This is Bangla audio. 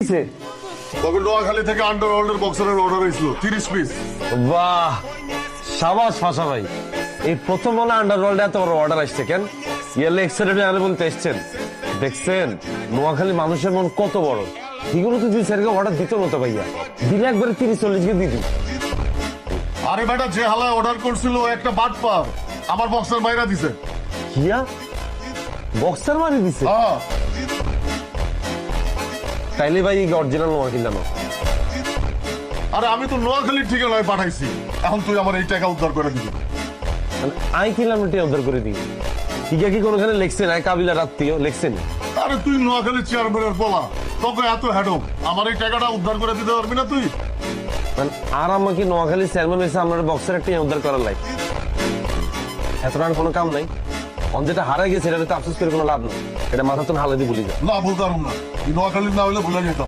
হয়েছে? তবে নোয়াখালী থেকে আন্ডারওয়ার্ল্ডের বক্সারের অর্ডার হয়েছিল 30 পিস। বাহ, সাবাস ফাঁসা ভাই, এই প্রথম বলে আন্ডারওয়ার্ল্ডে এত বড় অর্ডার আসছে কেন? ইয়ারলি এক্সেলেন্ট আরে বলতে এসছেন। দেখছেন নোয়াখালী মানুষের মন কত বড়। এগুলো তো যদি স্যারকে অর্ডার দিত না ভাইয়া, দিলে একবারে 30-40 কে দিত। আরে বেটা, যে হালায় অর্ডার করছিল একটা বাটপার আমার বক্সার বাইরা দিছে। কিয়া বক্সার মারি দিছে? হ্যাঁ। তাইলে ভাই অরিজিনাল নোয়াখালী না? আরে আমি তো নোয়াখালীর ঠিকানায় পাঠাইছি, এখন তুই আমার এই টাকা উদ্ধার করে দিবি। আই কিনলাম এটা উদ্ধার করে দিই। কিয়া কি কোনখানে লেখছেন আই কাবিলা রাত্রিও লেখছেন? আরে তুই নোয়াখালীর চেয়ারম্যানের বলা, তোকে এত হেডক, আমার এই টাকাটা উদ্ধার করে দিতে পারবি না তুই? আর আমাকে নোয়াখালী চেয়ারম্যান এসে আপনার বক্সের একটা উদ্ধার করার লাই, এত রান কোনো কাম নাই। অন যেটা হারাই গেছে এটা তো আফসোস করে কোনো লাভ নেই, এটা মাথা তো হালে দিয়ে ভুলি যায় না, বলতে পারবো না, নোয়াখালীর না হলে ভুলে যেতাম।